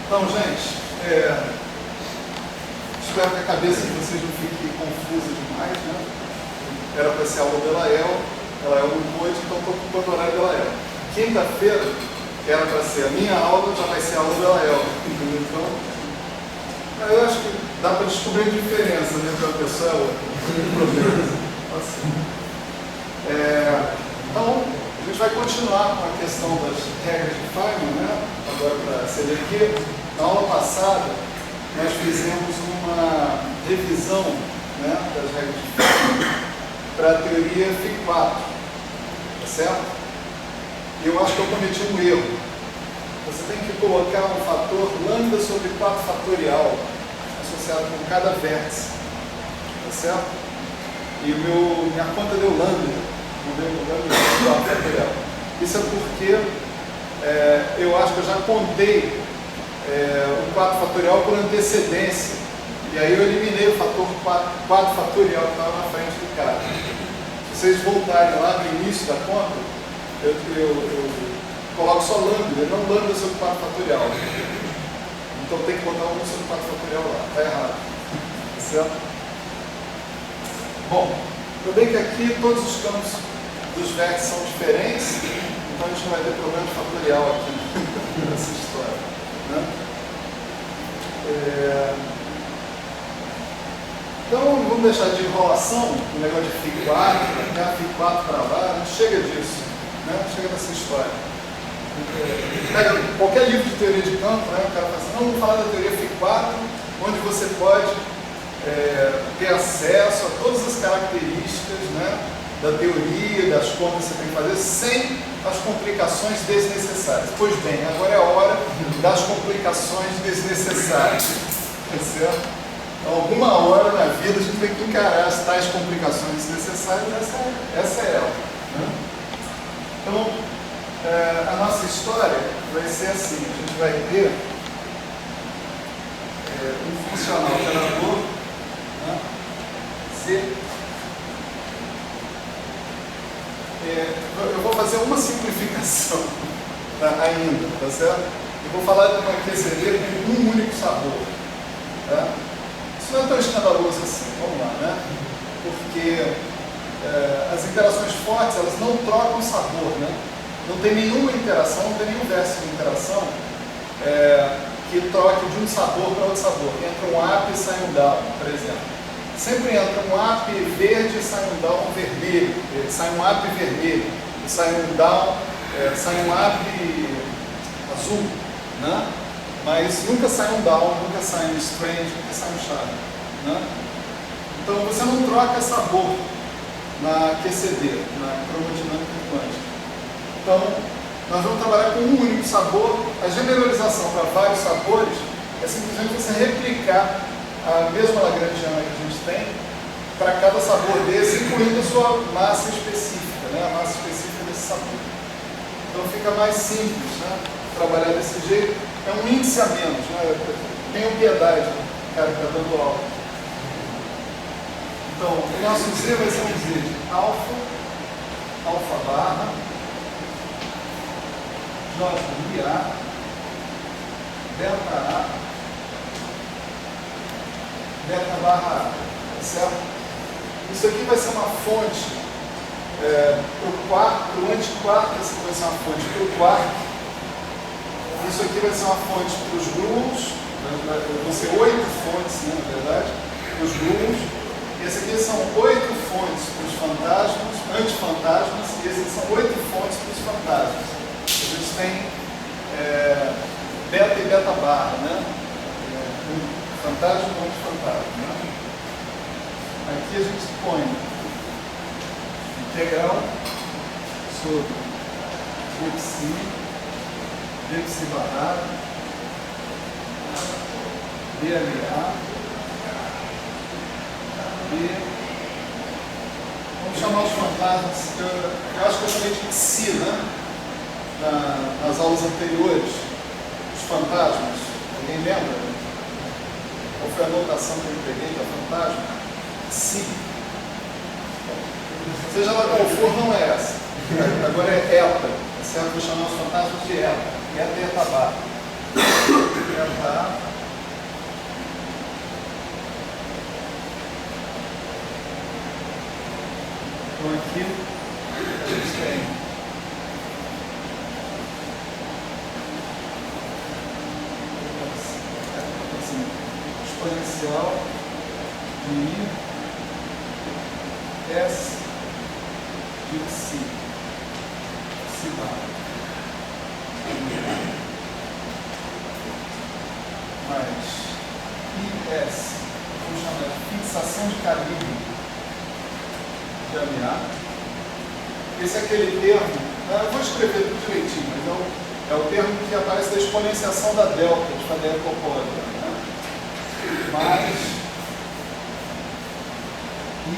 Então, gente, espero que a cabeça de vocês não fique confusa demais, né? Era para ser aula da Lael não pôde, então estou ocupando o horário da Lael. Quinta-feira era para ser a minha aula, já vai ser a aula da Lael. Então, eu acho que dá para descobrir a diferença entre uma pessoa e outra. Assim. Então, a gente vai continuar com a questão das regras de Feynman, né? Agora para a CDQ. Na aula passada, nós fizemos uma revisão, né, das regras de Feynman para a teoria φ4, tá certo? E eu acho que eu cometi um erro. Você tem que colocar um fator lambda sobre 4 fatorial associado com cada vértice, tá certo? E minha conta deu lambda, não deu lambda sobre 4 fatorial. Isso é porque eu acho que eu já contei o 4 fatorial por antecedência. E aí eu eliminei o fator 4 fatorial que estava na frente do cara. Se vocês voltarem lá no início da conta, eu coloco só lambda, não lambda sobre 4 fatorial. Então tem que botar 1 sobre 4 fatorial lá. Está errado. Tá certo? Bom, também que aqui todos os campos dos vértices são diferentes, então a gente não vai ter problema de fatorial aqui nessa história, né? Então vamos deixar de enrolação, o negócio de φ4, φ4 para lá, não chega disso, né? Chega dessa história. Pega qualquer livro de teoria de campo, né? O cara fala assim, não, vamos falar da teoria φ4, onde você pode ter acesso a todas as características, né, da teoria, das contas que você tem que fazer, sem as complicações desnecessárias. Pois bem, agora é a hora das complicações desnecessárias. Tá certo? Então, alguma hora na vida a gente tem que encarar as tais complicações desnecessárias, essa é ela. Né? Então, a nossa história vai ser assim, a gente vai ter um funcional gerador, né? C. Eu vou fazer uma simplificação, tá, ainda, tá certo? Eu vou falar de uma QCD com um único sabor. Tá? Isso não é tão escandaloso assim, vamos lá, né? Porque as interações fortes, elas não trocam sabor, né? Não tem nenhuma interação, não tem nenhum verso de interação que troque de um sabor para outro sabor. Entra um up e sai um down, por exemplo. Sempre entra um up verde e sai um down vermelho. Sai um up vermelho, sai um down, sai um up azul, né? Mas nunca sai um down, nunca sai um strange, nunca sai um chave, né? Então você não troca sabor na QCD, na cromodinâmica quântica. Então, nós vamos trabalhar com um único sabor. A generalização para vários sabores é simplesmente você replicar a mesma lagrangiana que a gente tem para cada sabor desse, incluindo a sua massa específica, né? A massa específica desse sabor. Então fica mais simples, né? Trabalhar desse jeito. É um índice a menos, né? Tenham piedade, né? O cara que está dando aula. Então, o nosso Z vai ser um Z de alfa barra, J de A, delta A, delta barra A, tá certo? Isso aqui vai ser uma fonte para o quark, para o antiquark, essa vai ser uma fonte para o quark. Isso aqui vai ser uma fonte para os gluons, vão ser 8 fontes, né, na verdade, para os gluons. E esse aqui são 8 fontes para os fantasmas, antifantasmas, e esses são 8 fontes para os fantasmas. A gente tem beta e beta barra, né? Fantasma e antifantasma, né? Aqui a gente põe integral sobre dpsi barrado, BLA, B. Vamos chamar os fantasmas, eu acho que eu chamei de psi, né? Nas aulas anteriores, os fantasmas. Alguém lembra? Qual foi a notação que eu peguei para fantasma? Psi. Seja lá qual for, não é essa. Agora é eta. Certo? Vou chamar os fantasmas de eta. Eta e eta barra. Eta aqui a gente tem exponencial de I S de Si bar. Mais IS, vamos chamar de fixação de calibre de AMA. Esse é aquele termo, eu vou escrever tudo direitinho, mas é o termo que aparece da exponenciação da delta de cadeia copólica. Mais I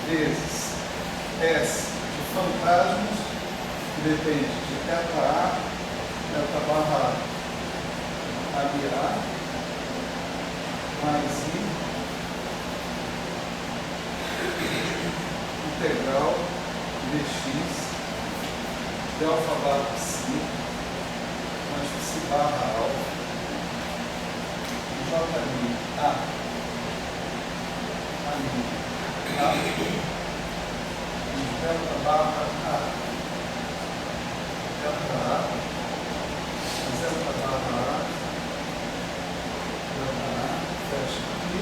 vezes S de fantasmas, que depende de θ A, delta barra ABA, mais I, integral dx, delta barra psi, mais psi barra alfa, J mi A, delta barra A, delta A, delta barra A, delta A, fecha aqui,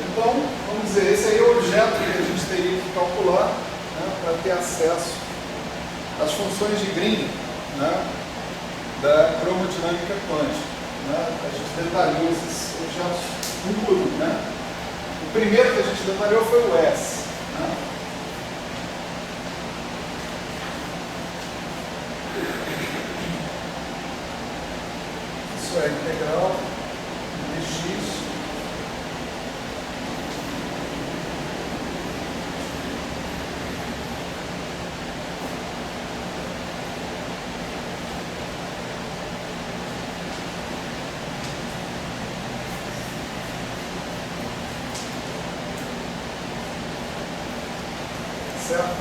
então, vamos dizer, esse aí é o objeto que a gente teria que calcular, para ter acesso às funções de Green, da cromodinâmica quântica. A gente detalhou esses objetos um por um. O primeiro que a gente detalhou foi o S. Isso é integral dx certo?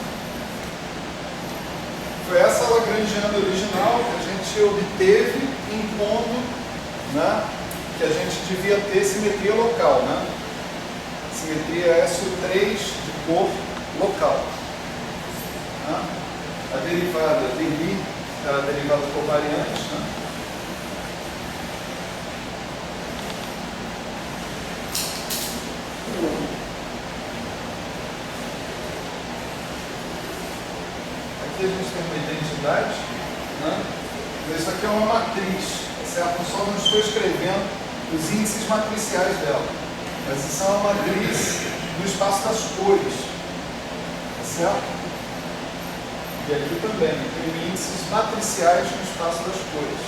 Foi essa lagrangiana original que a gente obteve impondo, que a gente devia ter simetria local, simetria SO3 de cor local. A derivada dEli é a derivada covariante. Aqui a gente tem uma identidade, isso aqui é uma matriz, certo? Eu só não estou escrevendo os índices matriciais dela, mas isso é uma matriz no espaço das cores, certo? E aqui também tem índices matriciais no espaço das cores.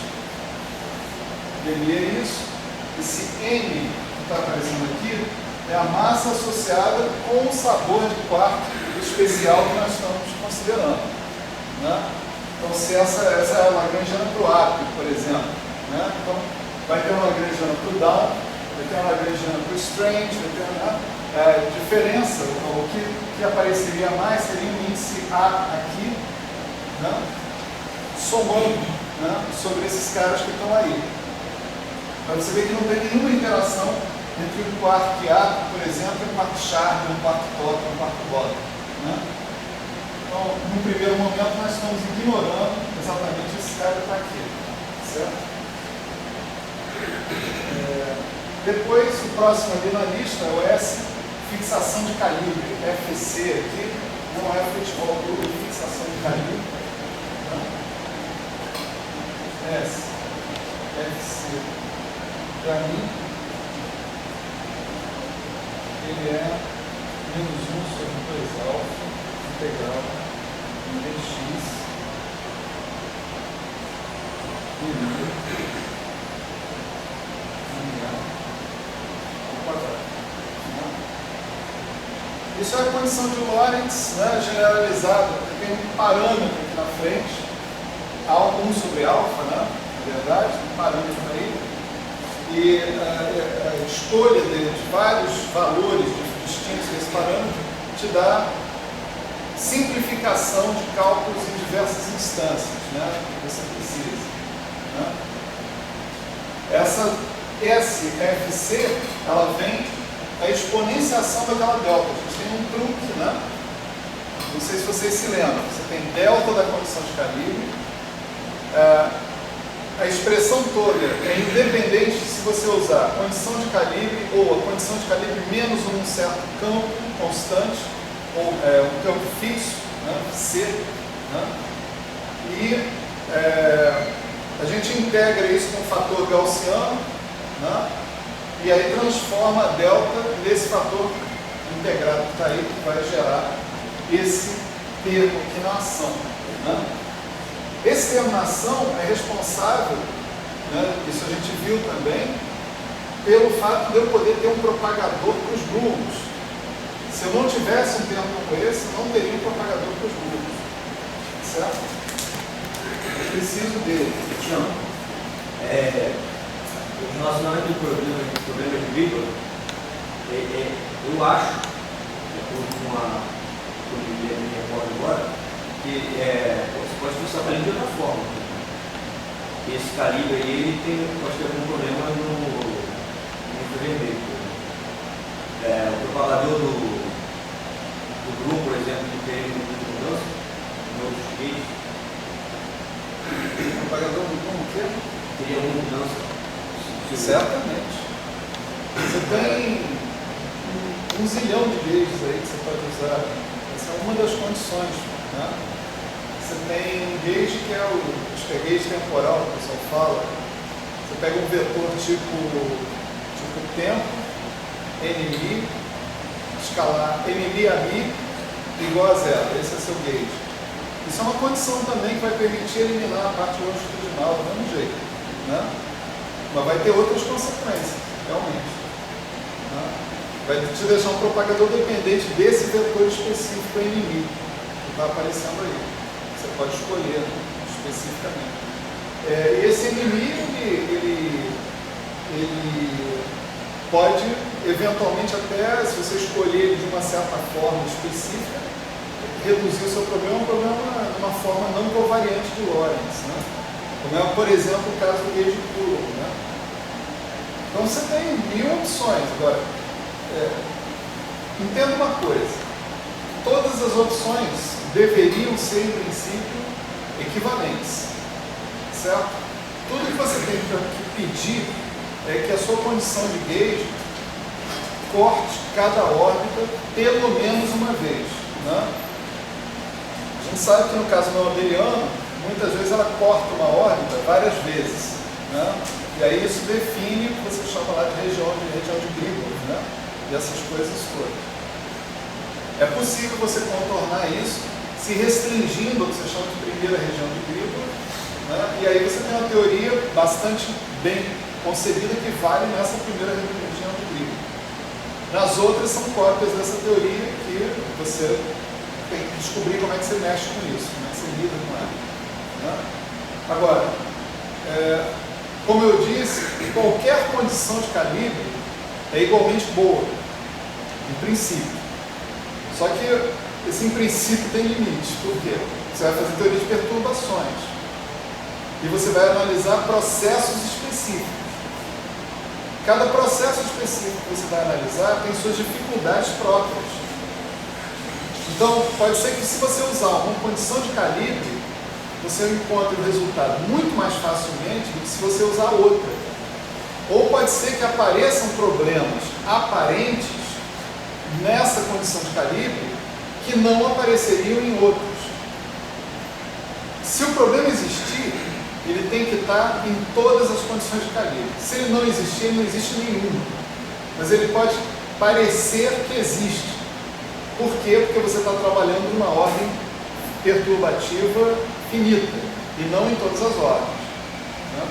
Dele é isso. Esse N que está aparecendo aqui é a massa associada com o sabor de quarto especial que nós estamos considerando. Então, se essa é a lagrangiana para o ápice, por exemplo, então vai ter uma lagrangiana para o down, vai ter uma lagrangiana para o strange, vai ter uma diferença, o que apareceria mais seria um índice A aqui, somando sobre esses caras que estão aí. Para você ver que não tem nenhuma interação entre o quarto átomo, por exemplo, e o quarto Char, um quarto Tóquio, um quarto Bota. Então, no primeiro momento, nós estamos ignorando exatamente esse cara que está aqui, certo? Depois, o próximo ali na lista é o S, fixação de calibre, FC aqui, não é futebol, é fixação de calibre. S, FC, para mim, ele é menos 1 sobre 2 alfa, integral dx ao quadrado. Isso é a condição de Lorentz, generalizada. Tem um parâmetro aqui na frente, 1 sobre alfa, na verdade, um parâmetro aí, e a escolha de vários valores distintos desse parâmetro te dá simplificação de cálculos em diversas instâncias, que você precisa. Essa SFC, ela vem a exponenciação daquela delta. A gente tem um truque, né? Não sei se vocês se lembram. Você tem delta da condição de calibre. A expressão toda é independente se você usar a condição de calibre ou a condição de calibre menos um certo campo constante, ou um campo fixo, né? C. Né? E a gente integra isso com o fator gaussiano, né? E aí transforma a delta nesse fator integrado que está aí, que vai gerar esse termo aqui na ação. Né? Esse termo na ação é responsável, né, isso a gente viu também, pelo fato de eu poder ter um propagador para os bulbos. Se eu não tivesse um termo como esse, não teria um propagador para os bulbos. Certo? Eu preciso dele. Não. O relacionamento do problema de vírgula, eu acho, por uma minha forma agora, que você pode pensar para ele de outra forma. Esse calibre aí pode ter algum problema no infravermelho. O propagador do grupo, por exemplo, que tem mudança, em outros gates. O propagador do grupo o quê? Teria alguma mudança. Certamente. Você tem um zilhão de gages aí que você pode usar. Essa é uma das condições. Né? Você tem um gauge que é o gauge temporal, que o pessoal fala. Você pega um vetor tipo tempo, NI, escalar NI a mi igual a zero. Esse é seu gauge. Isso é uma condição também que vai permitir eliminar a parte longitudinal do mesmo jeito. Né? Mas vai ter outras consequências, realmente. Né? Vai te deixar um propagador dependente desse vetor específico NI. Está aparecendo aí. Você pode escolher, né, especificamente. E esse NMI, ele pode, eventualmente, até, se você escolher ele de uma certa forma específica, reduzir o seu problema, um problema de uma forma não covariante de Lorentz. Né? Como é, por exemplo, o caso do gauge puro. Né? Então, você tem 1000 opções. Agora, entenda uma coisa. Todas as opções deveriam ser, em princípio, equivalentes. Certo? Tudo que você tem que pedir é que a sua condição de gauge corte cada órbita pelo menos uma vez. Né? A gente sabe que no caso do abeliano, muitas vezes ela corta uma órbita várias vezes. Né? E aí isso define o que você chama lá de região de Grigor, né? E essas coisas todas. É possível você contornar isso se restringindo ao que você chama de primeira região de Grigor, né? E aí você tem uma teoria bastante bem concebida que vale nessa primeira região de Grigor. Nas outras são cópias dessa teoria que você tem que descobrir como é que você mexe com isso, como é que você lida com ela. Né? Agora, como eu disse, qualquer condição de calibre é igualmente boa, em princípio. Só que esse em princípio tem limites. Por quê? Você vai fazer teoria de perturbações e você vai analisar processos específicos. Cada processo específico que você vai analisar tem suas dificuldades próprias. Então, pode ser que se você usar uma condição de calibre, você encontre o resultado muito mais facilmente do que se você usar outra. Ou pode ser que apareçam problemas aparentes nessa condição de calibre que não apareceriam em outros. Se o problema existir, ele tem que estar em todas as condições de calibre. Se ele não existir, ele não existe nenhuma. Mas ele pode parecer que existe. Por quê? Porque você está trabalhando numa ordem perturbativa finita, e não em todas as ordens. Né?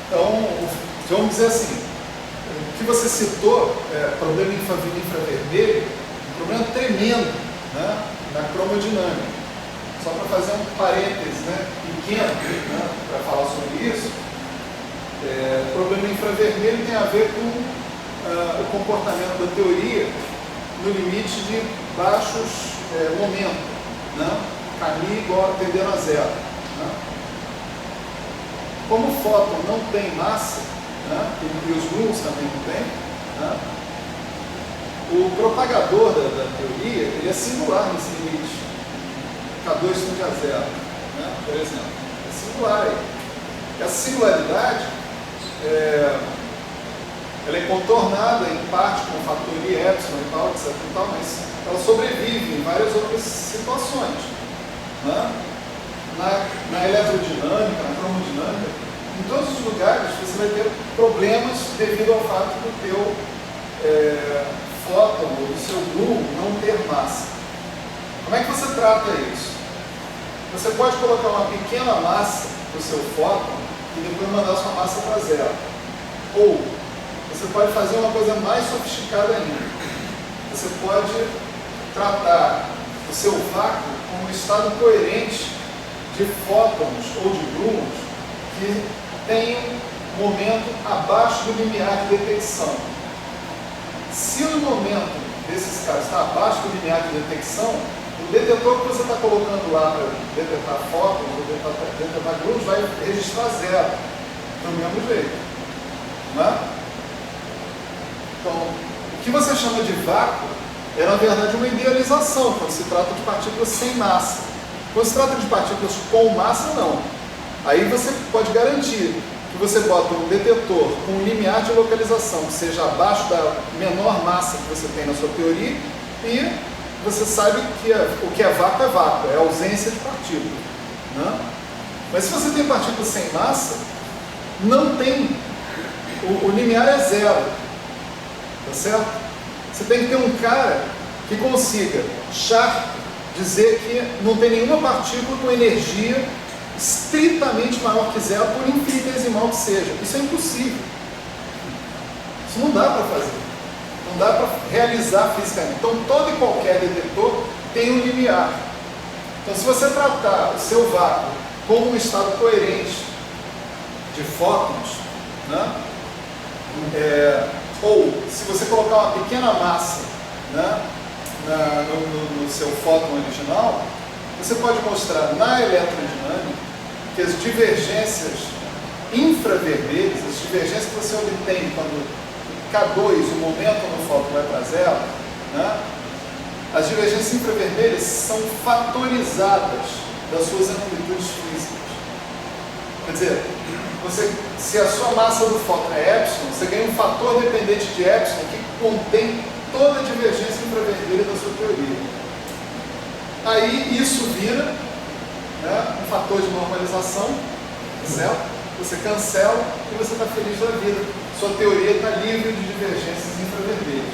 Então, vamos dizer assim, o que você citou, problema infravermelho, um problema tremendo, né, na cromodinâmica. Só para fazer um parêntese, né, pequeno, né, para falar sobre isso, o problema infravermelho tem a ver com o comportamento da teoria no limite de baixos momentos, né, caminho igual tendendo a zero. Né? Como o fóton não tem massa, né? E os gluons também não têm. Né? O propagador da teoria, ele é singular nesse limite. K2 tende a zero, né? Por exemplo. É singular aí. Essa singularidade, ela é contornada em parte com o fator I, epsilon e tal, etc. E tal, mas ela sobrevive em várias outras situações. Né? Na eletrodinâmica, na cromodinâmica, em todos os lugares você vai ter problemas devido ao fato do teu fóton ou do seu gluon não ter massa. Como é que você trata isso? Você pode colocar uma pequena massa no seu fóton e depois mandar sua massa para zero. Ou você pode fazer uma coisa mais sofisticada ainda. Você pode tratar o seu vácuo como um estado coerente de fótons ou de gluons que tem um momento abaixo do limiar de detecção. Se o momento desses casos está abaixo do limiar de detecção, o detetor que você está colocando lá para detectar fótons ou detectar gluons vai registrar zero, do mesmo jeito. Né? Então, o que você chama de vácuo é, na verdade, uma idealização, quando se trata de partículas sem massa. Quando se trata de partículas com massa, não. Aí você pode garantir que você bota um detetor com um limiar de localização que seja abaixo da menor massa que você tem na sua teoria e você sabe que o que é vácuo, é ausência de partícula. Né? Mas se você tem partículas sem massa, não tem, o limiar é zero. Tá certo? Você tem que ter um cara que consiga dizer que não tem nenhuma partícula com energia estritamente maior que zero, por infinitesimal que seja. Isso é impossível. Isso não dá para fazer. Não dá para realizar fisicamente. Então, todo e qualquer detetor tem um limiar. Então, se você tratar o seu vácuo como um estado coerente de fótons, né? Ou se você colocar uma pequena massa, né, no seu fóton original, você pode mostrar na eletrodinâmica que as divergências infravermelhas, as divergências que você obtém quando K2, o momento no fóton vai para zero, né, as divergências infravermelhas são fatorizadas das suas amplitudes físicas. Quer dizer, se a sua massa do fóton é epsilon, você ganha um fator dependente de epsilon que contém toda a divergência infravermelha da sua teoria. Aí isso vira, né, um fator de normalização, certo? Você cancela e você está feliz da vida. Sua teoria está livre de divergências infravermelhas.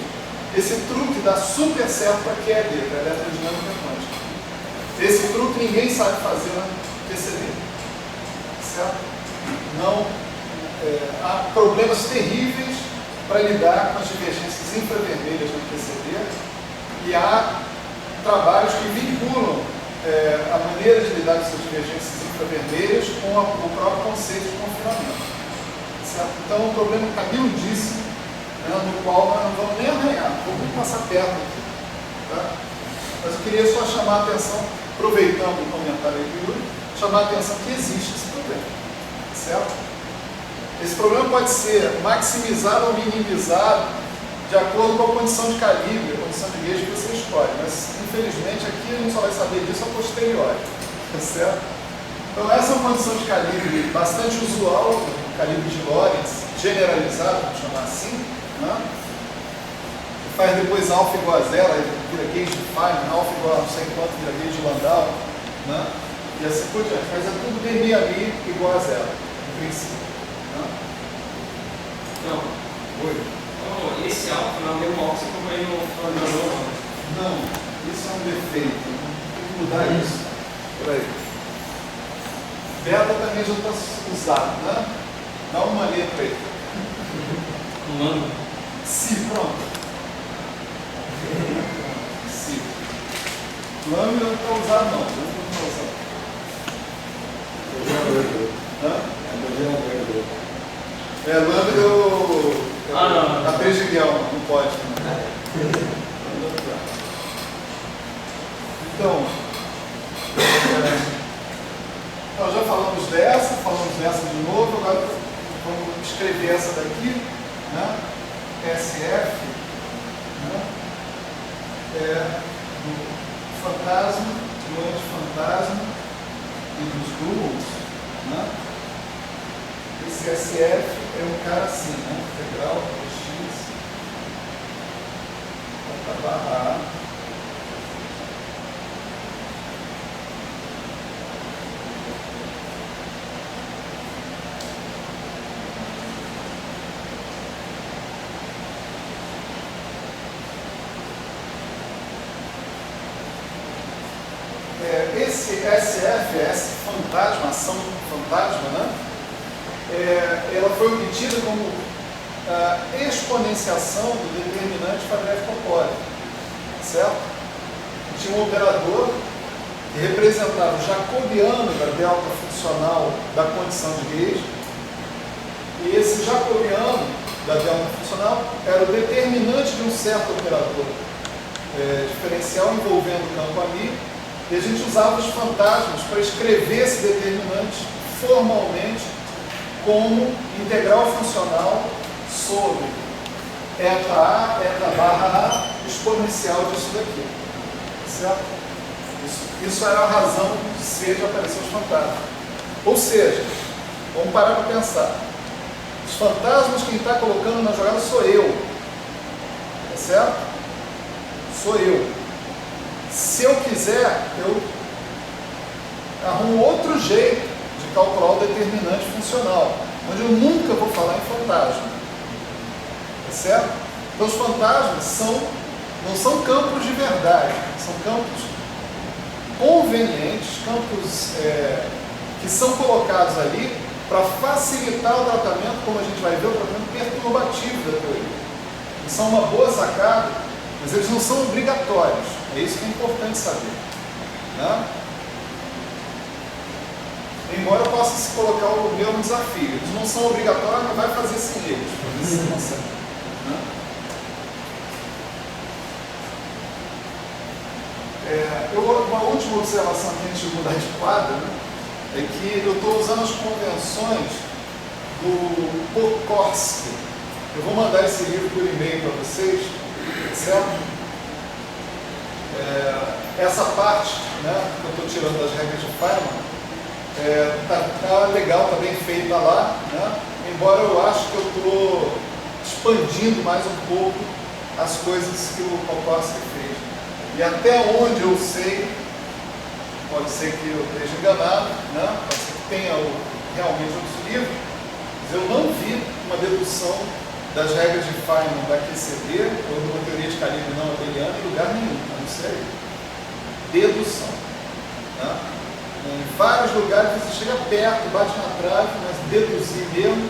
Esse truque dá super certo para QED, para eletrodinâmica quântica. Esse truque ninguém sabe fazer na QCD. Certo? Não, há problemas terríveis para lidar com as divergências infravermelhas no QCD e há trabalhos que vinculam a maneira de lidar com essas divergências infravermelhas com o próprio conceito de confinamento. Certo? Então é um problema cabeludíssimo, né, no qual nós não vamos nem arranhar, vamos nem passar perto aqui. Tá? Mas eu queria só chamar a atenção, aproveitando o comentário aí do Yuri, chamar a atenção que existe esse problema. Certo? Esse problema pode ser maximizado ou minimizado de acordo com a condição de calibre, a condição de gauge que você escolhe, mas infelizmente aqui a gente só vai saber disso a posteriori. Certo? Então essa é uma condição de calibre bastante usual, calibre de Lorentz, generalizado, vamos chamar assim, né? Que faz depois alfa igual a zero, aí vira gauge de Feynman, alfa igual a não sei quanto, vira gauge de Landau, né? E assim por diante, mas é tudo dmi ali igual a zero, no princípio. Né? Não. Oi? Então, esse alfa não é o mesmo alfa que você comprou aí no Fernando. Não, isso é um defeito. Tem que mudar isso. Peraí. Beta também já está usado, né? Dá uma letra aí. Lambda. Si, pronto. Si. Lambda não está usado não. Não está usado. Lambda eu a 3 de Guelma, não pode. Então, nós já falamos dessa de novo, agora vamos escrever essa daqui, né? SF, né? Do fantasma, do antifantasma e dos ghouls, né? Esse SF é um cara assim, né? Integral x barra A. Esse SF, esse fantasma, ação fantasma, né? Ela foi obtida como exponenciação do determinante Fabrev-Popov, certo? Tinha um operador que representava o jacobiano da delta funcional da condição de Gauge, e esse jacobiano da delta funcional era o determinante de um certo operador diferencial envolvendo o campo ali, e a gente usava os fantasmas para escrever esse determinante formalmente como integral funcional sobre eta A, eta barra A, exponencial disso daqui. Certo? Isso era a razão de ser de aparecer os fantasmas. Ou seja, vamos parar para pensar. Os fantasmas quem está colocando na jogada sou eu. Tá certo? Sou eu. Se eu quiser, eu arrumo outro jeito de calcular o determinante funcional, onde eu nunca vou falar em fantasma. Tá certo? Então os fantasmas não são campos de verdade, são campos convenientes, campos que são colocados ali para facilitar o tratamento, como a gente vai ver, o tratamento perturbativo da teoria. Eles são uma boa sacada, mas eles não são obrigatórios. É isso que é importante saber. Né? Embora eu possa se colocar o mesmo desafio. Eles não são obrigatórios, mas vai fazer sem eles. Para ver se você consegue. Né? Uma última observação aqui antes de mudar de quadro, né, é que eu estou usando as convenções do Pokorski. Eu vou mandar esse livro por e-mail para vocês, certo? Essa parte, né, que eu estou tirando das regras de Feynman, tá legal, está bem feita lá, né? Embora eu acho que eu estou expandindo mais um pouco as coisas que o Pokorski fez. E até onde eu sei, pode ser que eu esteja enganado, né? Pode ser que tenha realmente outros livros, mas eu não vi uma dedução das regras de Feynman da QCD ou de uma teoria de calibre não abeliana em lugar nenhum, a não ser aí. Dedução. Né? Em vários lugares você chega perto, bate na trave, mas deduzir mesmo,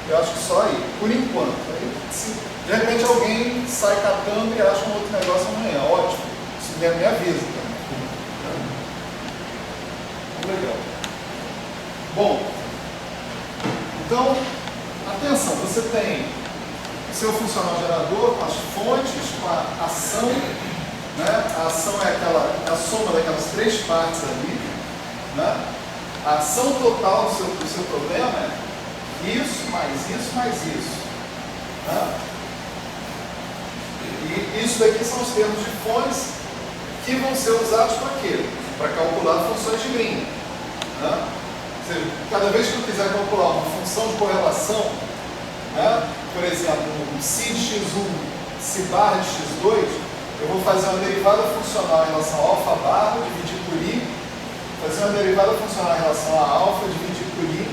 eu acho que só aí, por enquanto. Aí, se de repente alguém sai catando e acha um outro negócio amanhã, ótimo. Se der, me avisa também. Legal. Bom, então, atenção, você tem o seu funcional gerador com as fontes, com a ação, né? A ação é a soma daquelas três partes ali, né? A ação total do seu problema é isso, mais isso. Né? E isso daqui são os termos de fones que vão ser usados para quê? Para calcular funções de Green. Né? Ou seja, cada vez que eu quiser calcular uma função de correlação, né? Por exemplo, si de x1, si barra de x2, eu vou fazer uma derivada funcional em relação a alfa barra, dividir por i, fazer uma derivada funcional em relação a alfa, dividir por i,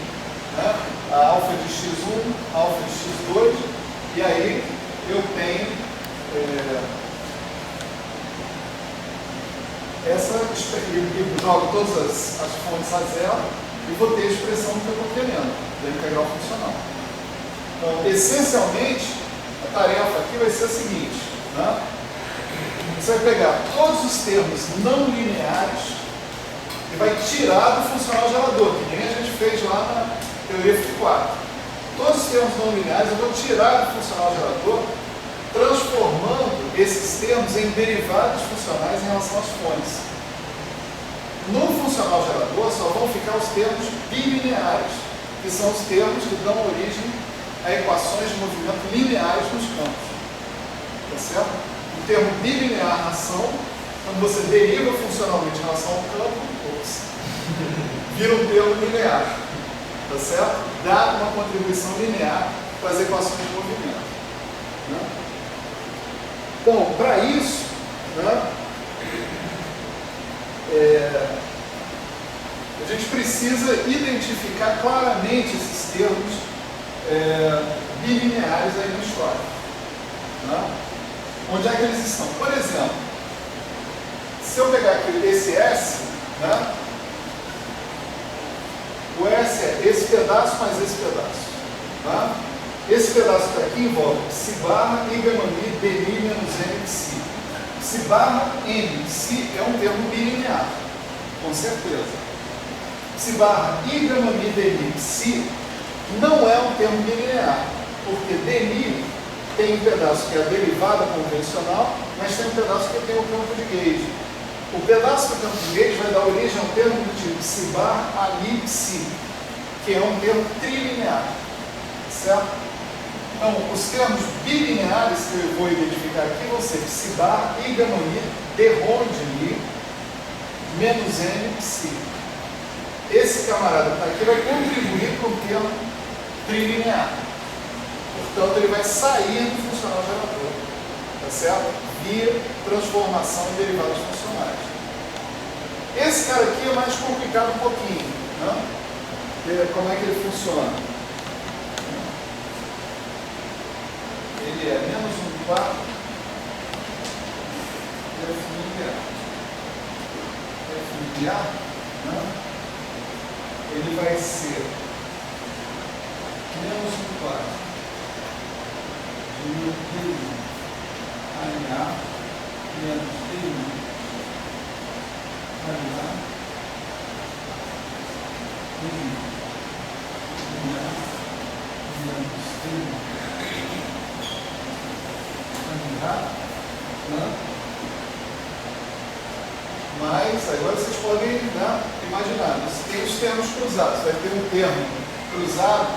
né? A alfa de x1, alfa de x2, e aí eu tenho eu jogo todas as fontes a zero e vou ter a expressão que eu estou querendo, da integral funcional. Então, essencialmente, a tarefa aqui vai ser a seguinte, né? Você vai pegar todos os termos não lineares e vai tirar do funcional gerador, que nem a gente fez lá na teoria F4. Todos os termos não lineares eu vou tirar do funcional gerador, transformando esses termos em derivadas funcionais em relação às fontes. No funcional gerador só vão ficar os termos bilineares, que são os termos que dão origem a equações de movimento lineares nos campos. Tá certo? O termo bilinear na ação, quando você deriva funcionalmente em relação ao campo, vira um termo linear. Tá certo? Dá uma contribuição linear para as equações de movimento. Né? Então, para isso, né, a gente precisa identificar claramente esses termos bilineares aí na história. Né? Onde é que eles estão? Por exemplo, se eu pegar aqui esse S, né, o S é esse pedaço mais esse pedaço. Tá? Esse pedaço que está aqui envolve psi barra I gama mi dmi menos m psi. Psi barra m psi é um termo bilinear, com certeza. Psi barra I gama mi dmi psi não é um termo bilinear, porque dmi tem um pedaço que é a derivada convencional, mas tem um pedaço que tem o campo de gauge. O pedaço do campo de gauge vai dar origem ao termo do tipo psi barra ami psi, que é um termo trilinear. Certo? Então, os termos bilineares que eu vou identificar aqui vão ser psi barra I gama mi d rho de mi menos m psi. Esse camarada que está aqui vai contribuir para o termo trilinear. Portanto, ele vai sair do funcional gerador. Tá certo? Via transformação em derivadas funcionais. Esse cara aqui é mais complicado um pouquinho. Né? Como é que ele funciona? Ele é menos 1/4 F miliar. F miliar, né? Ele vai ser menos 1/4 de meu D1 A menos D1 A menos D1 Mas agora vocês podem, né, imaginar, você tem os termos cruzados. Vai ter um termo cruzado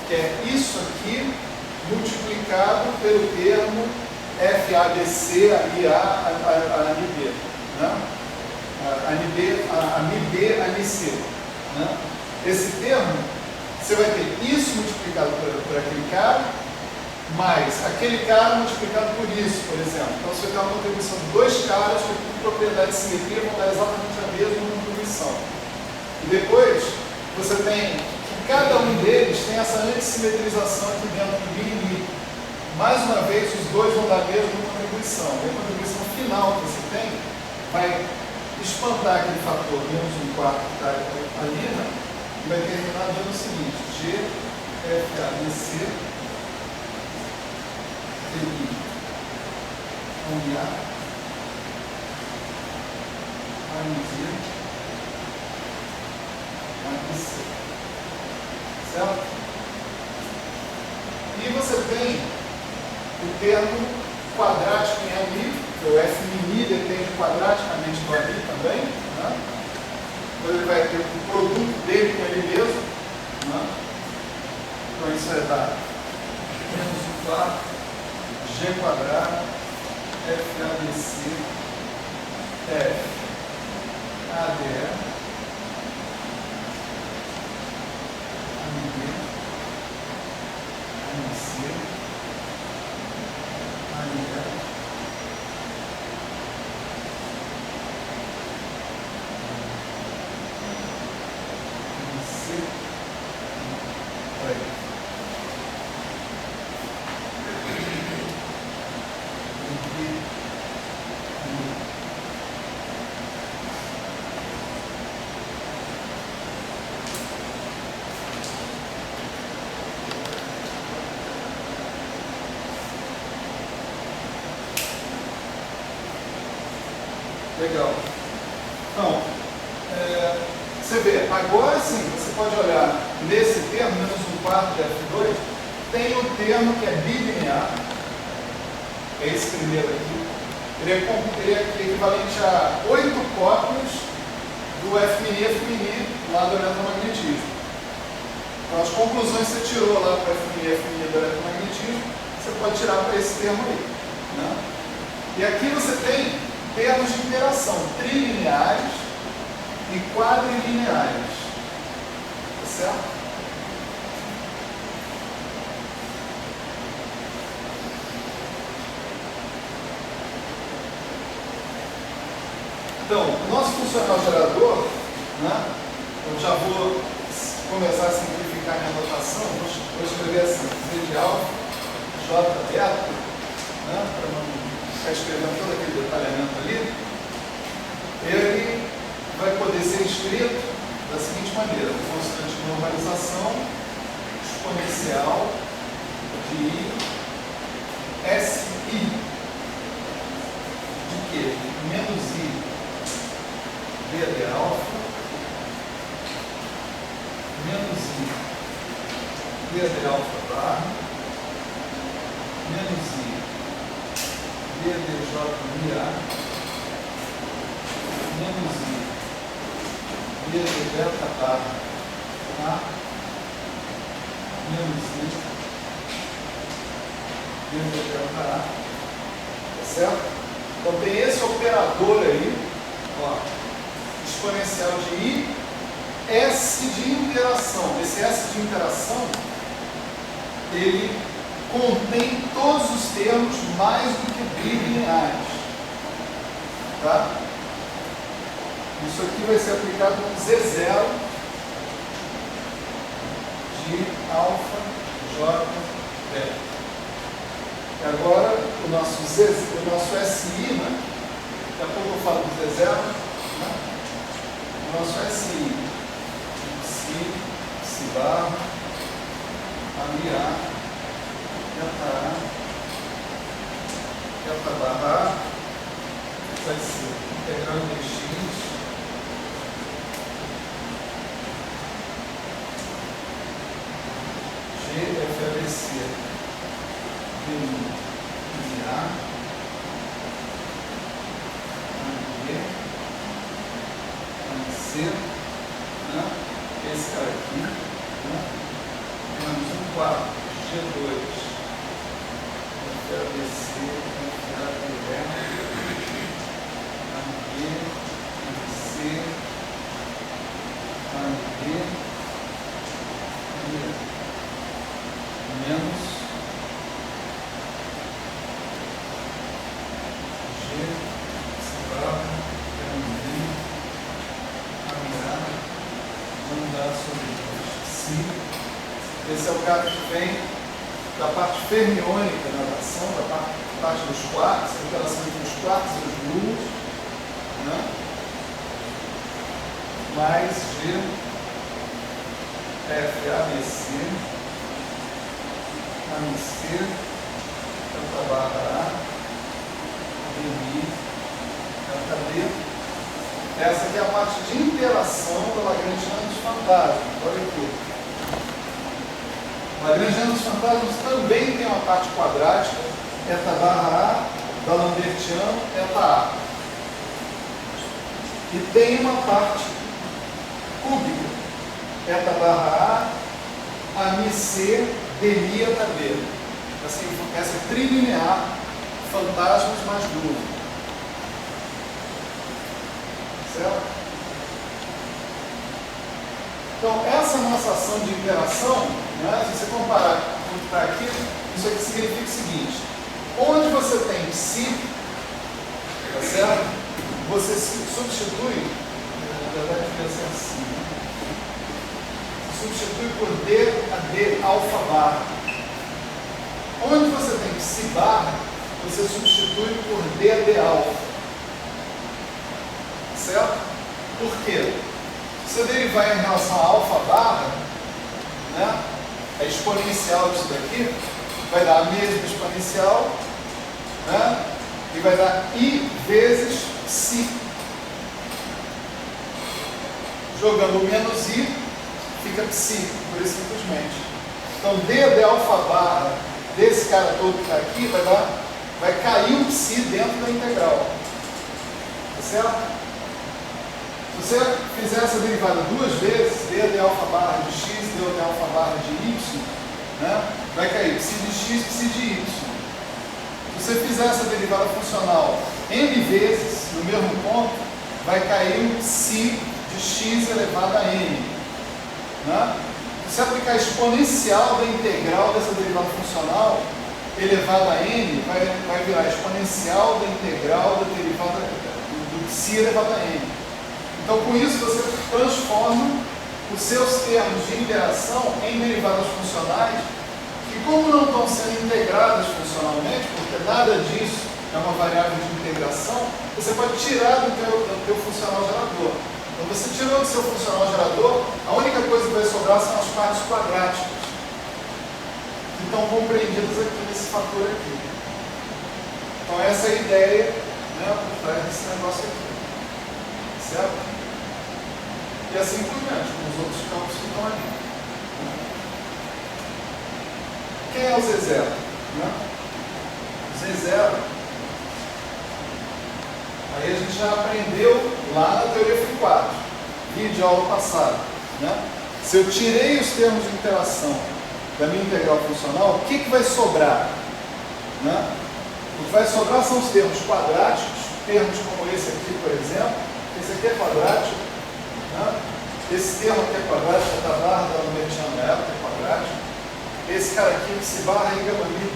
que é isso aqui multiplicado pelo termo FABC, IA, ANB, né? ANB, ANC. Né? Esse termo, você vai ter isso multiplicado por aquele cara, mais aquele cara multiplicado por isso, por exemplo. Então você vai ter uma contribuição de dois caras que com propriedade de simetria vão dar exatamente a mesma contribuição. E depois você tem que cada um deles tem essa antissimetrização aqui dentro do bi. Mais uma vez, os dois vão dar a mesma contribuição. E a contribuição final que você tem vai espantar aquele fator menos 1/4 que está ali, né? E vai terminar dando o seguinte: G, F, A, B, C, D, I, A, Z, A, C. Certo? E você tem o termo quadrático em ali, que o F mini depende quadraticamente do ali também. Né? Então ele vai ter o produto dele com ele mesmo. Né? Então isso vai dar menos 1/4 G quadrado F ABC F ADE Legal. Então, você vê, agora sim, você pode olhar nesse termo, menos 1/4 de F2, tem um termo que é bilinear, é esse primeiro aqui. Ele é equivalente a 8 cópias do F mini lá do eletromagnetismo. Então, as conclusões que você tirou lá para FMI do eletromagnetismo, você pode tirar para esse termo aí. Né? E aqui você tem termos de interação trilineares e quadrilineares. Tá certo? Então, o nosso funcional gerador, né, eu já vou começar a simplificar minha notação, vou escrever assim, Z de alfa, J beta, né, para não ficar escrevendo todo aquele detalhamento ali, ele vai poder ser escrito da seguinte maneira: uma constante de normalização exponencial de SI de quê? Menos I D de alfa menos I D de alfa barra menos I D de J mi A menos I D de delta barra A menos I D de delta A. Tá certo? Então tem esse operador aí, ó, exponencial de I, S de interação. Esse S de interação, ele contém todos os termos mais do que bilineares. Tá? Isso aqui vai ser aplicado no Z0 de alfa, J, beta. E agora o nosso SI, né? Daqui a pouco eu falo do Z0, né? O nosso SI, Si barra, A, delta barra A, vai ser integral de x G FABC de A, B, C, né? Esse cara aqui, né? Menos 1 quarto G2 FABC FABE AB C AB menos G barra M A sobre Si. Esse é o cara que vem da parte fermiônica da relação, da parte dos quartos, a relação entre os quartos e os gluons, né? Mais G FABC AMC delta barra A DMI delta D. Essa aqui é a parte de interação da Lagrangiana dos fantasmas. Olha aqui. Lagrangiana dos fantasmas também tem uma parte quadrática, eta barra A, da Lambertiano, eta A. E tem uma parte cúbica, eta barra A, AMC, DMI, eta B. Essa é trilinear, fantasmas mais gluons. Certo? Então, essa nossa ação de interação, né, se você comparar com o que está aqui, isso aqui significa o seguinte: onde você tem psi, tá certo? Você substitui, na verdade devia ser assim, né? Substitui por D a D alfa barra. Onde você tem psi barra, você substitui por D a D alfa. Certo? Por quê? Se você derivar em relação a alfa barra, né, a exponencial disso daqui vai dar a mesma exponencial, né, e vai dar I vezes psi. Jogando o menos I, fica psi, por isso simplesmente. Então, D de alfa barra desse cara todo que está aqui vai cair o psi dentro da integral. Tá certo? Se você fizer essa derivada duas vezes, d de alfa barra de x, d de alfa barra de y, né, vai cair psi de x, psi de y. Se você fizer essa derivada funcional n vezes no mesmo ponto, vai cair um psi de x elevado a n. Né? Se você aplicar a exponencial da integral dessa derivada funcional elevada a n, vai virar exponencial da integral da derivada do psi elevado a n. Então, com isso, você transforma os seus termos de interação em derivadas funcionais que, como não estão sendo integradas funcionalmente, porque nada disso é uma variável de integração, você pode tirar do teu funcional gerador. Então, você tirou do seu funcional gerador, a única coisa que vai sobrar são as partes quadráticas, que estão compreendidas aqui nesse fator aqui. Então, essa é a ideia, né, por trás desse negócio aqui. Certo? E assim por diante, com os outros campos que estão ali. Quem é o Z0? Né? O Z0, aí a gente já aprendeu lá na teoria Φ4, vídeo aula passada. Né? Se eu tirei os termos de interação da minha integral funcional, o que vai sobrar? Né? O que vai sobrar são os termos quadráticos, termos como esse aqui, por exemplo. Esse aqui é quadrático. Né? Esse termo aqui é quadrático, da barra da numerichana é quadrático. Esse cara aqui, psi barra i gama mi,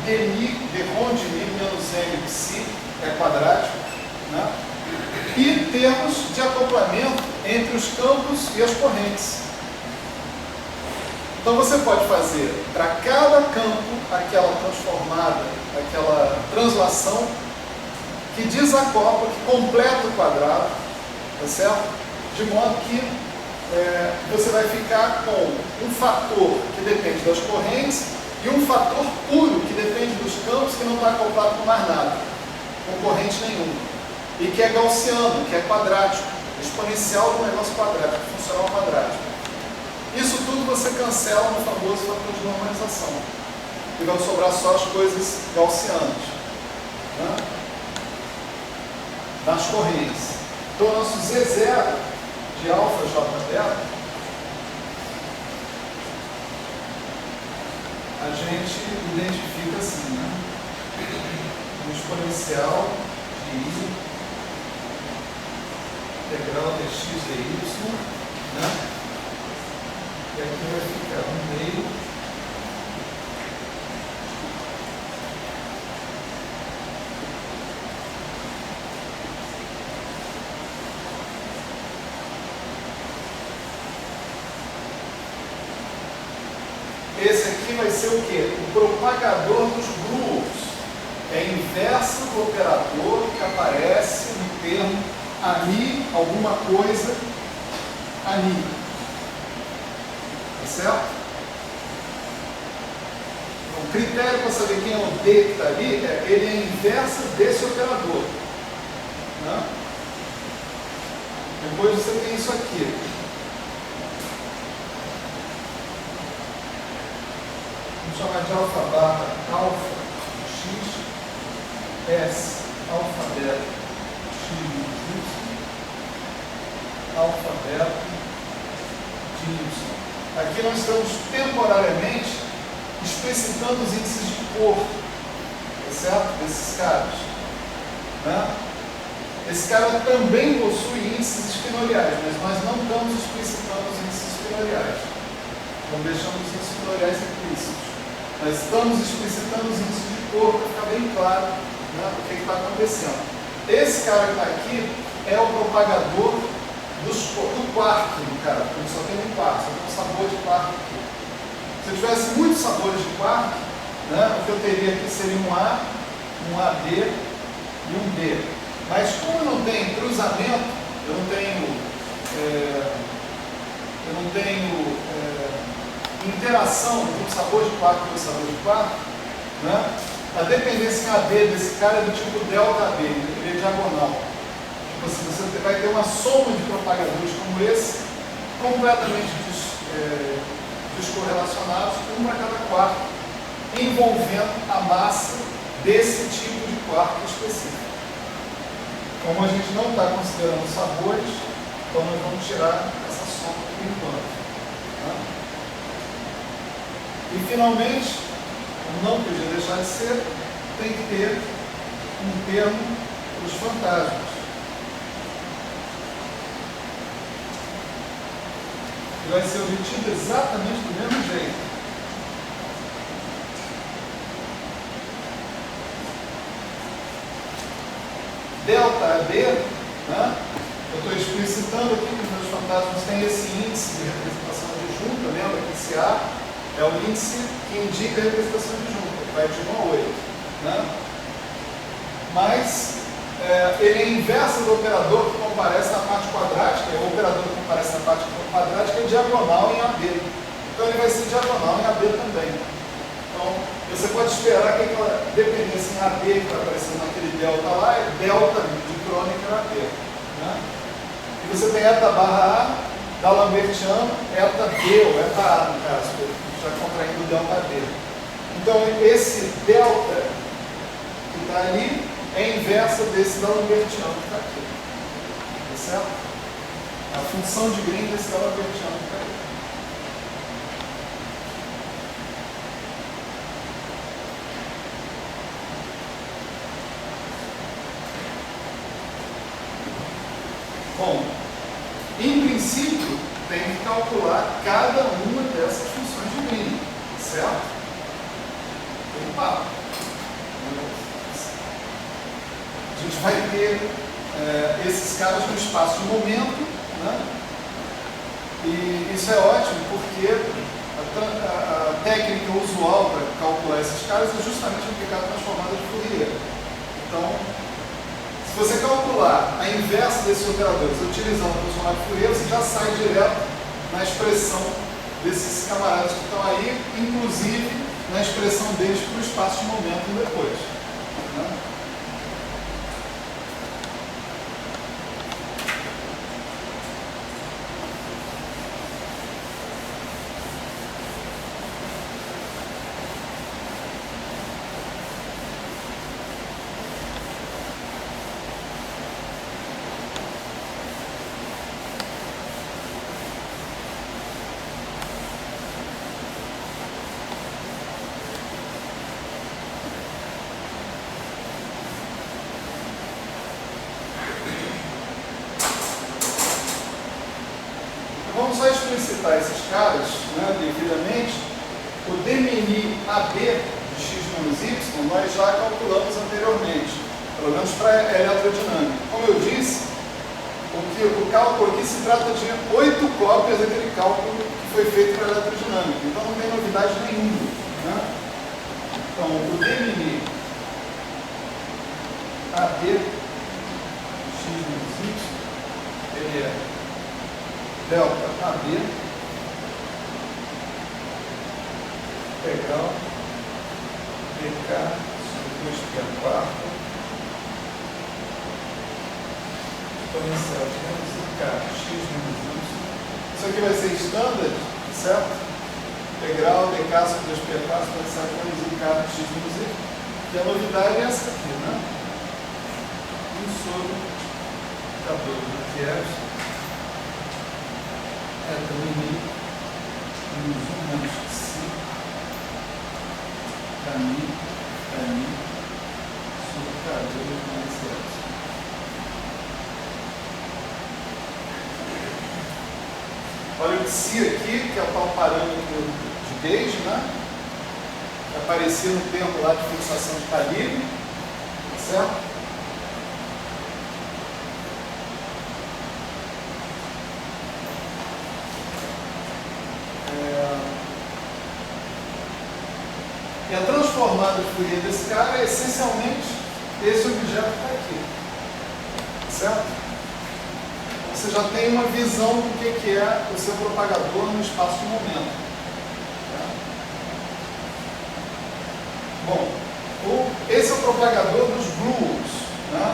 de rho de mi menos m psi, é quadrático. Né? E termos de acoplamento entre os campos e as correntes. Então você pode fazer para cada campo aquela transformada, aquela translação que desacopla, que completa o quadrado, tá certo? De modo que você vai ficar com um fator que depende das correntes e um fator puro que depende dos campos que não está acoplado com mais nada, com corrente nenhuma. E que é gaussiano, que é quadrático, exponencial do negócio quadrático, funcional quadrático. Isso tudo você cancela no famoso fator de normalização. E vão sobrar só as coisas gaussianas, né? Nas correntes. Então, o nosso Z0 de alfa j beta, a gente identifica assim, né? Um exponencial de i integral dx dy, né? E aqui vai ficar um meio esse aqui vai ser o quê? O propagador dos grupos. É inverso do operador que aparece no termo ani, alguma coisa, ani. Tá certo? O critério para saber quem é o D que está ali é ele é inverso desse operador. Né? Depois você tem isso aqui. Vamos chamar de alfa barra alfa x S alfa beta x y alfa beta de y. Aqui nós estamos temporariamente explicitando os índices de cor, tá certo? Desses caras. Né? Esse cara também possui índices espinoriais, mas nós não estamos explicitando os índices espinoriais. Não deixamos os índices espinoriais implícitos. Nós estamos explicitando os índices de cor para ficar bem claro, né, o que está acontecendo. Esse cara que está aqui é o propagador do quark, cara, porque só tem um quark, só tem um sabor de quark aqui. Se eu tivesse muitos sabores de quark, né, o que eu teria aqui seria um A, um AB e um D. Mas como eu não tenho cruzamento, eu não tenho interação entre um sabor de quark e o sabor de quark, né? A dependência em AB desse cara é do tipo ΔB, ele é diagonal. Tipo assim, você vai ter uma soma de propagadores como esse, completamente descorrelacionados, um para cada quark, envolvendo a massa desse tipo de quark específico. Como a gente não está considerando sabores, Então nós vamos tirar essa soma por enquanto. Tá? E finalmente, não podia deixar de ser, tem que ter um termo para os fantasmas. Que vai ser obtido exatamente do mesmo jeito. Delta AB, né? Eu estou explicitando aqui que os meus fantasmas têm esse índice de representação adjunta, lembra que esse A é o índice que indica a representação adjunta, que vai de 1 a 8. Né? Mas ele é inverso do operador que comparece na parte quadrática, o operador que comparece na parte quadrática é diagonal em AB. Então ele vai ser diagonal em AB também. Então, você pode esperar que aquela dependência em AB que está aparecendo naquele delta lá é delta de crônica AB. Né? E você tem eta barra A da Lambertiano, eta B, ou eta A no caso, já contraindo o delta B. Então, esse delta que está ali é inversa desse da Lambertiano que está aqui. Tá certo? A função de Green desse da Lambertiano que está aqui. Bom, em princípio, tem que calcular cada uma dessas funções de Green, certo? Tem um papo. A gente vai ter esses caras no espaço de momento, né? E isso é ótimo porque a técnica usual para calcular esses caras é justamente aplicar a transformada de Fourier. Então, se você calcular a inversa desses operadores utilizando a transformada de Fourier, você já sai direto na expressão desses camaradas que estão aí, inclusive na expressão deles para o espaço de momento depois. Né? Vamos só explicitar esses caras, né, devidamente. O Demini AB de x menos y nós já calculamos anteriormente, pelo menos para a eletrodinâmica. Como eu disse, o cálculo aqui se trata de 8 cópias daquele cálculo que foi feito para a eletrodinâmica, então não tem novidade nenhuma. Né? Então, o Demini AB de x menos y, ele é delta AB integral dk sobre 2π exponencial de menos k x menos y. Isso aqui vai ser standard, certo? Integral dk sobre 2π exponencial de menos k x menos y. E a novidade é essa aqui, né? 1 sobre K2 do Kiev é também menos 1 menos C caminho sobre K2 mais C. Olha o psi aqui, que é o tal parâmetro de gauge, né? Que aparecia no termo lá de fixação de calibre, tá certo? E a transformada de Fourier desse cara é essencialmente esse objeto que está aqui. Certo? Então você já tem uma visão do que é o seu propagador no espaço de momento. Bom, esse é o propagador dos gluons. Né?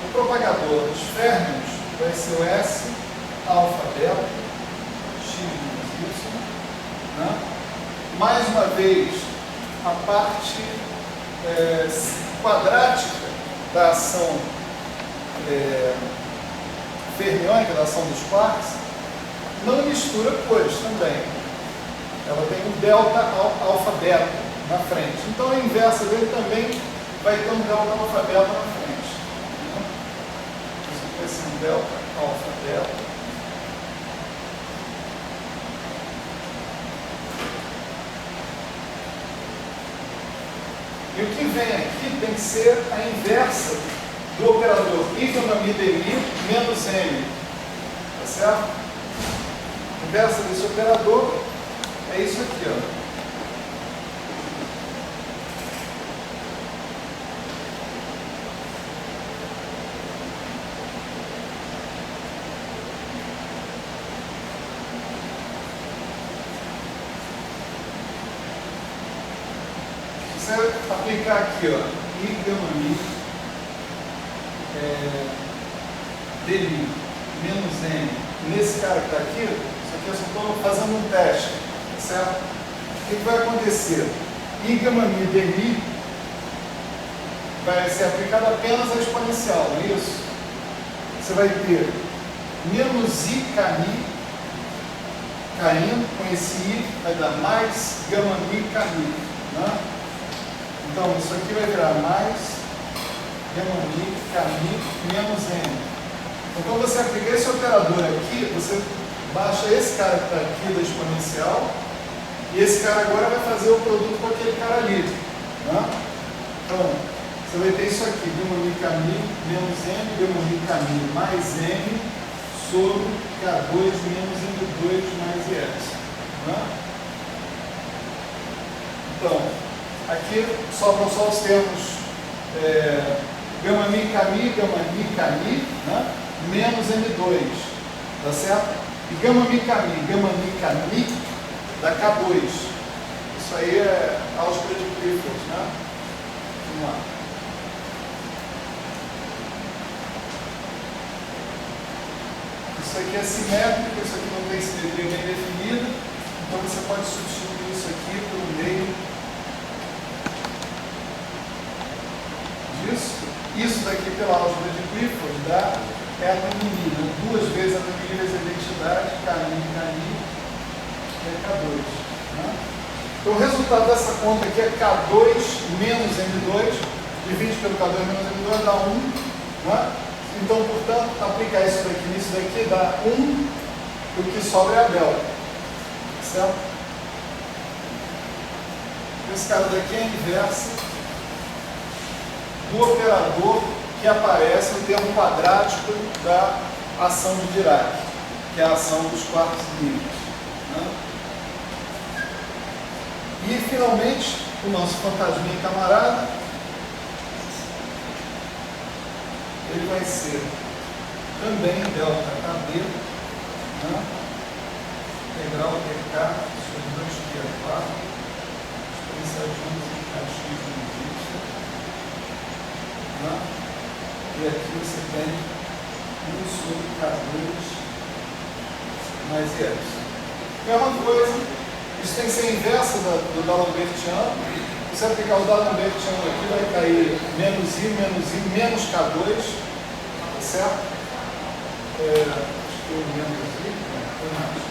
O propagador dos férmions vai ser o S alfa delta x menos y. Né? Mais uma vez, a parte quadrática da ação fermiônica, da ação dos quarks, não mistura cores também. Ela tem um delta alfa beta na frente. Então a inversa dele também vai ter um delta alfa beta na frente. Isso aqui vai ser um delta alfa beta. E o que vem aqui tem que ser a inversa do operador I∆mi menos M. Tá certo? A inversa desse operador é isso aqui, ó. Se você aplicar aqui, ó, I∆mi dmi menos M nesse cara que está aqui, isso aqui eu só estou fazendo um teste, tá certo? O que vai acontecer? I∆mi dmi vai ser aplicado apenas a exponencial, não é isso? Você vai ter menos I κmi caindo, com esse I vai dar mais γ-mi κmi, né? Então, isso aqui vai virar mais γ-mi κmi menos M. Então, quando você aplicar esse operador aqui, você baixa esse cara que está aqui da exponencial, e esse cara agora vai fazer o produto com aquele cara ali. Né? Então, você vai ter isso aqui, γ-mi κmi menos M, γ-mi κmi mais M, sobre K2 menos M2 mais IS. Né? Então, aqui sobram só os termos γ-mi κmi, né? Menos M2, tá certo? E γ-mi κmi dá K2. Isso aí é álgebra de Clifford, né? Vamos lá. Isso aqui é simétrico, isso aqui não tem simetria bem definida, então você pode substituir isso aqui por meio disso. Isso daqui pela álgebra de Clifford dá μ, né? Duas vezes a μ vezes a identidade, κmi é K2. Né? Então o resultado dessa conta aqui é K2 menos M2, divide pelo K2 menos M2 dá 1. Né? Então, portanto, aplicar isso daqui nisso daqui dá 1, e o que sobra é a delta. Certo? Esse cara daqui é a inversa do operador que aparece no termo quadrático da ação de Dirac, que é a ação dos quartos livres. Né? E, finalmente, o nosso fantasminha camarada, ele vai ser também delta KB, né? Integral dk sobre 2π ao quadrado, exponencial de 1 em kx de vista. Né? E aqui você tem 1 sobre K2 mais y. Mesma coisa, isso tem que ser inversa do D'Alembertiano. Se você aplicar o D'Alembertiano aqui, vai cair menos I, menos K2, tá certo? Acho que o menos I, não, mais.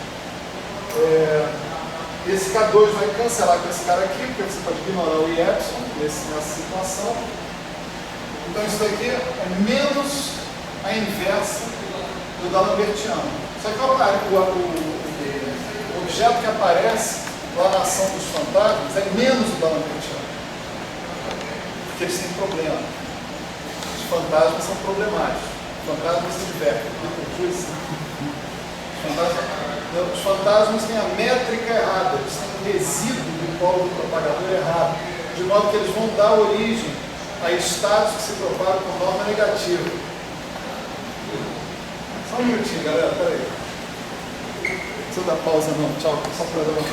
Esse K2 vai cancelar com esse cara aqui, porque você pode ignorar o I nessa situação. Então isso daqui é menos a inversa do D'Alembertiano. Só que o objeto que aparece lá na ação dos fantasmas é menos o D'Alembertiano. Porque eles têm problema. Os fantasmas são problemáticos. Os fantasmas se divertem. Os fantasmas têm a métrica errada, eles têm um resíduo do polo do propagador errado, de modo que eles vão dar origem a estados que se propagam com norma negativa. Só um minutinho, galera, peraí. Não precisa dar pausa não, tchau, só para dar uma...